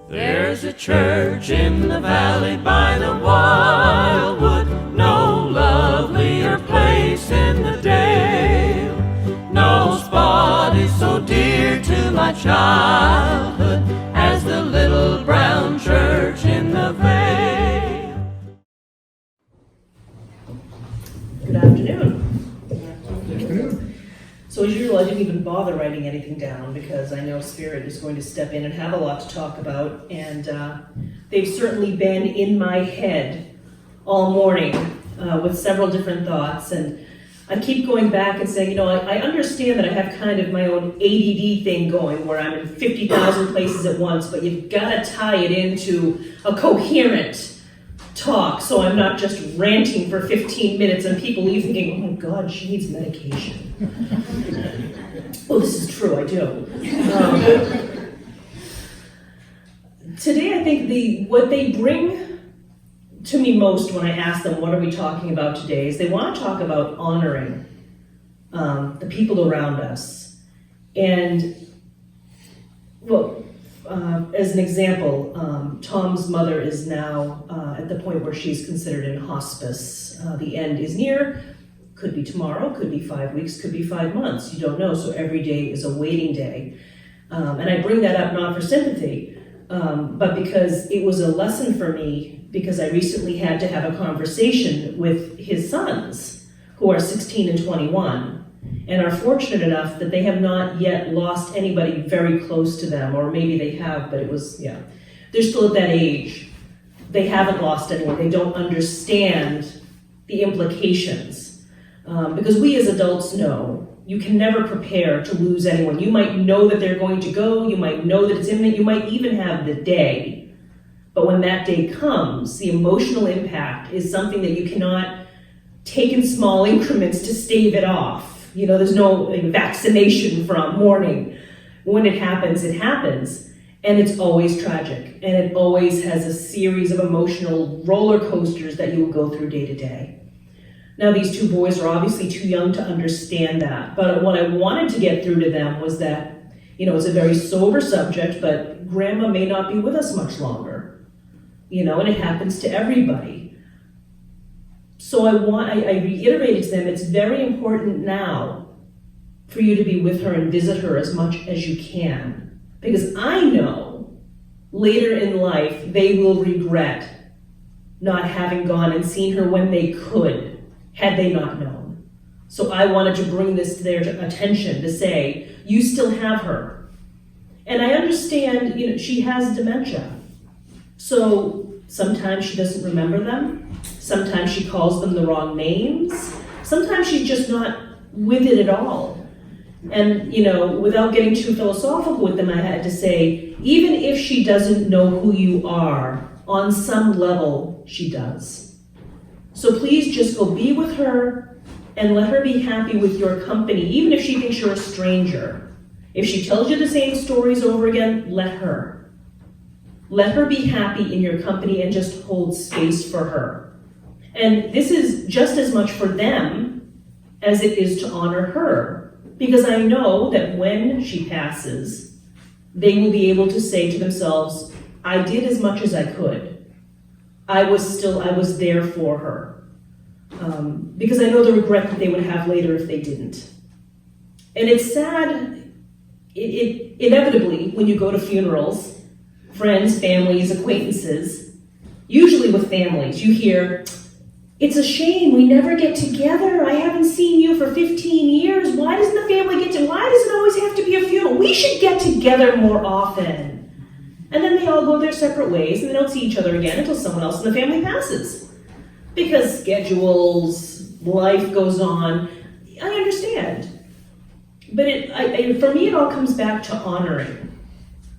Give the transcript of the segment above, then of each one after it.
There's a church in the valley by the wildwood, no lovelier place in the dale. No spot is so dear to my childhood as the little brown church in the vale. Good afternoon. So as usual, I didn't even bother writing anything down because I know Spirit is going to step in and have a lot to talk about, and they've certainly been in my head all morning with several different thoughts, and I keep going back and saying, I understand that I have kind of my own ADD thing going where I'm in 50,000 places at once, but you've got to tie it into a coherent talk so I'm not just ranting for 15 minutes and people leave thinking, oh my God, she needs medication. Well, this is true, I do. Today, I think what they bring to me most when I ask them, what are we talking about today, is they want to talk about honoring the people around us. And, well, as an example, Tom's mother is now at the point where she's considered in hospice. The end is near. Could be tomorrow, could be 5 weeks, could be 5 months. You don't know, so every day is a waiting day. And I bring that up not for sympathy, but because it was a lesson for me, because I recently had to have a conversation with his sons, who are 16 and 21, and are fortunate enough that they have not yet lost anybody very close to them, or maybe they have, but they're still at that age. They haven't lost anyone. They don't understand the implications. Because we as adults know you can never prepare to lose anyone. You might know that they're going to go, you might know that it's imminent, you might even have the day. But when that day comes, the emotional impact is something that you cannot take in small increments to stave it off. There's no vaccination from mourning. When it happens, and it's always tragic. And it always has a series of emotional roller coasters that you will go through day to day. Now, these two boys are obviously too young to understand that, but what I wanted to get through to them was that, it's a very sober subject, but grandma may not be with us much longer, and it happens to everybody. So I reiterated to them, it's very important now for you to be with her and visit her as much as you can, because I know later in life they will regret not having gone and seen her when they could, had they not known. So I wanted to bring this to their attention to say, you still have her. And I understand, she has dementia. So sometimes she doesn't remember them. Sometimes she calls them the wrong names. Sometimes she's just not with it at all. And, without getting too philosophical with them, I had to say, even if she doesn't know who you are, on some level, she does. So please just go be with her and let her be happy with your company, even if she thinks you're a stranger. If she tells you the same stories over again, let her. Let her be happy in your company and just hold space for her. And this is just as much for them as it is to honor her, because I know that when she passes, they will be able to say to themselves, I did as much as I could. I was there for her. Because I know the regret that they would have later if they didn't. And it's sad, inevitably, when you go to funerals, friends, families, acquaintances, usually with families, you hear, it's a shame we never get together. I haven't seen you for 15 years. Why does it always have to be a funeral? We should get together more often. And then they all go their separate ways and they don't see each other again until someone else in the family passes. Because schedules, life goes on. I understand. But for me, it all comes back to honoring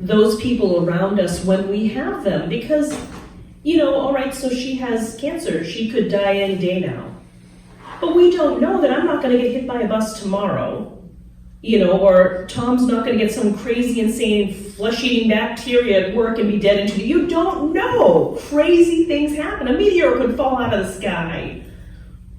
those people around us when we have them. Because, all right, so she has cancer. She could die any day now. But we don't know that I'm not going to get hit by a bus tomorrow. Or Tom's not going to get some crazy, insane, flesh-eating bacteria at work and be dead in 2 days. You don't know. Crazy things happen. A meteor could fall out of the sky.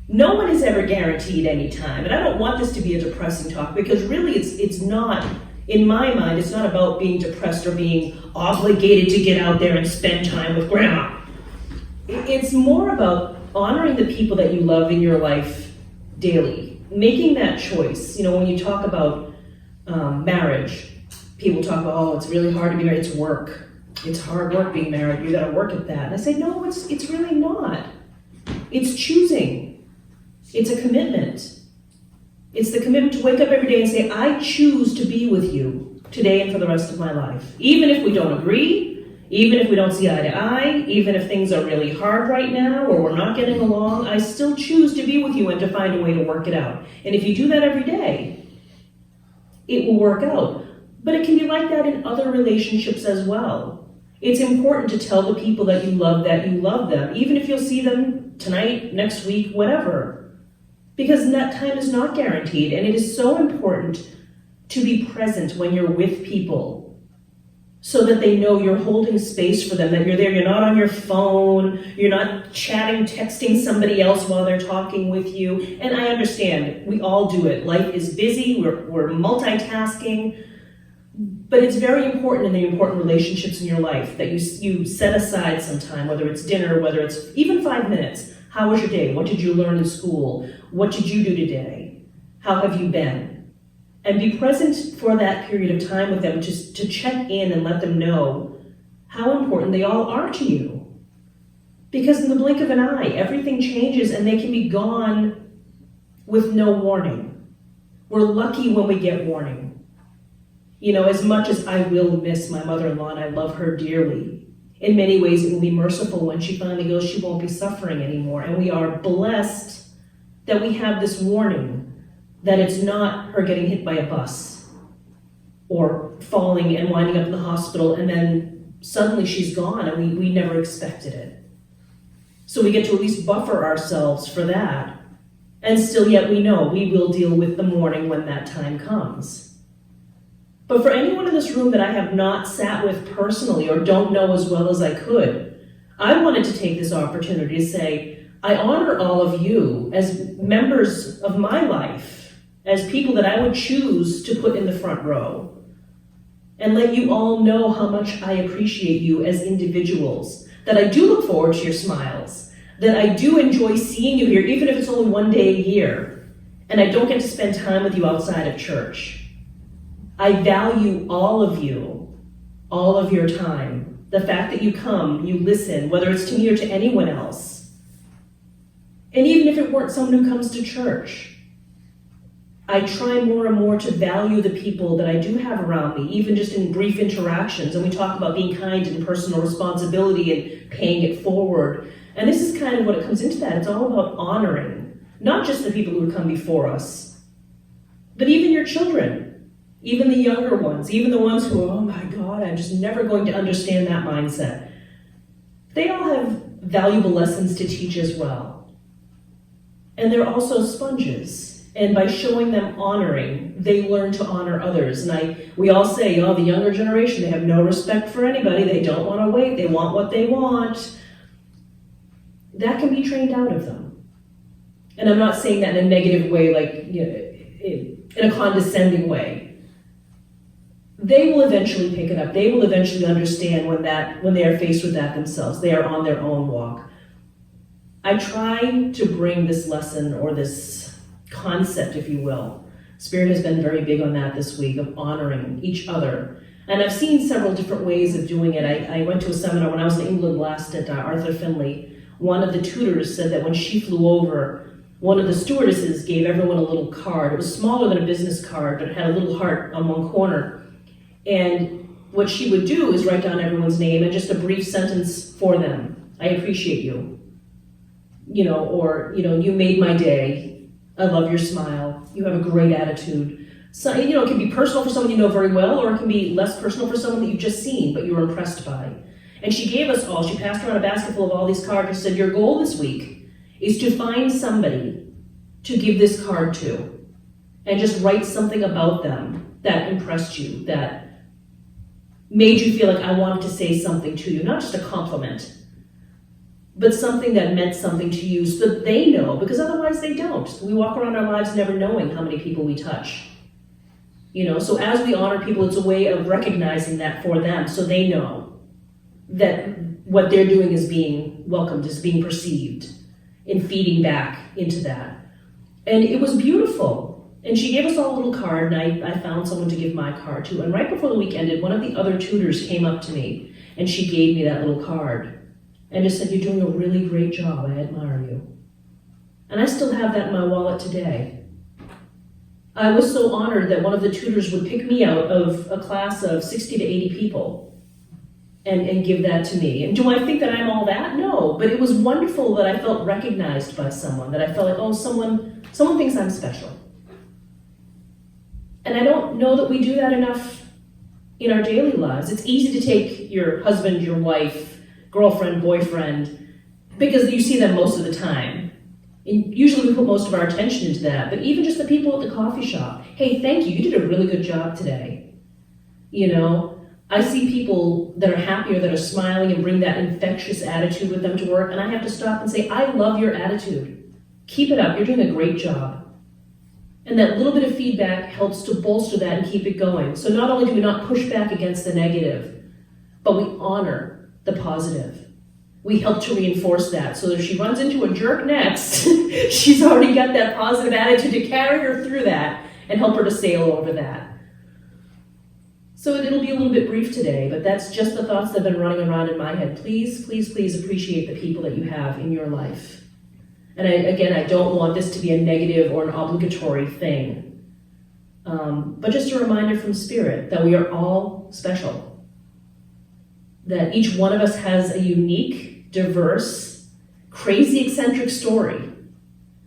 No one is ever guaranteed any time. And I don't want this to be a depressing talk, because really it's not In my mind, it's not about being depressed or being obligated to get out there and spend time with grandma. It's more about honoring the people that you love in your life daily, making that choice. You know, when you talk about marriage, people talk about, oh, it's really hard to be married, it's work. It's hard work being married, you gotta work at that. And I say, no, it's really not. It's choosing. It's a commitment. It's the commitment to wake up every day and say, I choose to be with you today and for the rest of my life. Even if we don't agree, even if we don't see eye to eye, even if things are really hard right now or we're not getting along, I still choose to be with you and to find a way to work it out. And if you do that every day, it will work out. But it can be like that in other relationships as well. It's important to tell the people that you love them, even if you'll see them tonight, next week, whatever. Because that time is not guaranteed, and it is so important to be present when you're with people so that they know you're holding space for them, that you're there, you're not on your phone, you're not chatting, texting somebody else while they're talking with you. And I understand, we all do it. Life is busy, we're multitasking. But it's very important in the important relationships in your life that you set aside some time, whether it's dinner, whether it's even 5 minutes. How was your day? What did you learn in school? What did you do today? How have you been? And be present for that period of time with them to check in and let them know how important they all are to you. Because in the blink of an eye, everything changes and they can be gone with no warning. We're lucky when we get warning. You know, as much as I will miss my mother-in-law and I love her dearly, in many ways it will be merciful when she finally goes, she won't be suffering anymore. And we are blessed that we have this warning that it's not her getting hit by a bus or falling and winding up in the hospital and then suddenly she's gone and we never expected it. So we get to at least buffer ourselves for that. And still yet we know we will deal with the mourning when that time comes. But for anyone in this room that I have not sat with personally or don't know as well as I could, I wanted to take this opportunity to say, I honor all of you as members of my life, as people that I would choose to put in the front row, and let you all know how much I appreciate you as individuals, that I do look forward to your smiles, that I do enjoy seeing you here, even if it's only one day a year, and I don't get to spend time with you outside of church. I value all of you, all of your time. The fact that you come, you listen, whether it's to me or to anyone else. And even if it weren't someone who comes to church, I try more and more to value the people that I do have around me, even just in brief interactions. And we talk about being kind and personal responsibility and paying it forward. And this is kind of what it comes into that. It's all about honoring, not just the people who have come before us, but even your children. Even the younger ones, even the ones who, oh my God, I'm just never going to understand that mindset. They all have valuable lessons to teach as well. And they're also sponges. And by showing them honoring, they learn to honor others. And we all say, oh, the younger generation, they have no respect for anybody. They don't want to wait. They want what they want. That can be trained out of them. And I'm not saying that in a negative way, like, you know, in a condescending way. They will eventually pick it up. They will eventually understand when they are faced with that themselves. They are on their own walk. I try to bring this lesson or this concept, if you will. Spirit has been very big on that this week, of honoring each other. And I've seen several different ways of doing it. I went to a seminar when I was in England last at Arthur Findlay. One of the tutors said that when she flew over, one of the stewardesses gave everyone a little card. It was smaller than a business card, but it had a little heart on one corner. And what she would do is write down everyone's name and just a brief sentence for them. I appreciate you. You know, or, you know, you made my day. I love your smile. You have a great attitude. So, you know, it can be personal for someone you know very well, or it can be less personal for someone that you've just seen, but you were impressed by. And she gave us all, she passed around a basket full of all these cards and said, your goal this week is to find somebody to give this card to and just write something about them that impressed you, that made you feel like I wanted to say something to you, not just a compliment, but something that meant something to you so that they know, because otherwise they don't. We walk around our lives never knowing how many people we touch. So as we honor people, it's a way of recognizing that for them, so they know that what they're doing is being welcomed, is being perceived, and feeding back into that. And it was beautiful. And she gave us all a little card, and I found someone to give my card to. And right before the week ended, one of the other tutors came up to me, and she gave me that little card and just said, "You're doing a really great job. I admire you." And I still have that in my wallet today. I was so honored that one of the tutors would pick me out of a class of 60 to 80 people and give that to me. And do I think that I'm all that? No, but it was wonderful that I felt recognized by someone, that I felt like, oh, someone thinks I'm special. And I don't know that we do that enough in our daily lives. It's easy to take your husband, your wife, girlfriend, boyfriend, because you see them most of the time. And usually we put most of our attention into that, but even just the people at the coffee shop. Hey, thank you, you did a really good job today. I see people that are happier, that are smiling and bring that infectious attitude with them to work, and I have to stop and say, I love your attitude. Keep it up, you're doing a great job. And that little bit of feedback helps to bolster that and keep it going. So not only do we not push back against the negative, but we honor the positive. We help to reinforce that, so that if she runs into a jerk next, she's already got that positive attitude to carry her through that and help her to sail over that. So it'll be a little bit brief today, but that's just the thoughts that have been running around in my head. Please, please, please appreciate the people that you have in your life. And I don't want this to be a negative or an obligatory thing, but just a reminder from Spirit that we are all special. That each one of us has a unique, diverse, crazy, eccentric story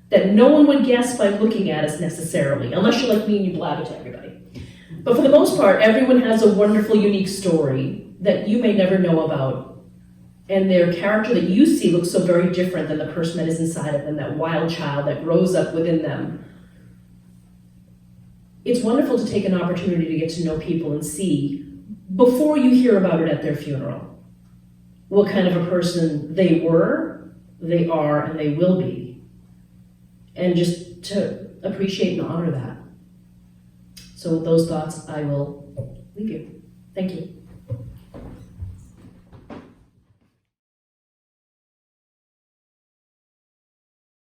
that no one would guess by looking at us necessarily, unless you're like me and you blab it to everybody. But for the most part, everyone has a wonderful, unique story that you may never know about. And their character that you see looks so very different than the person that is inside of them, that wild child that grows up within them. It's wonderful to take an opportunity to get to know people and see, before you hear about it at their funeral, what kind of a person they were, they are, and they will be. And just to appreciate and honor that. So with those thoughts, I will leave you. Thank you.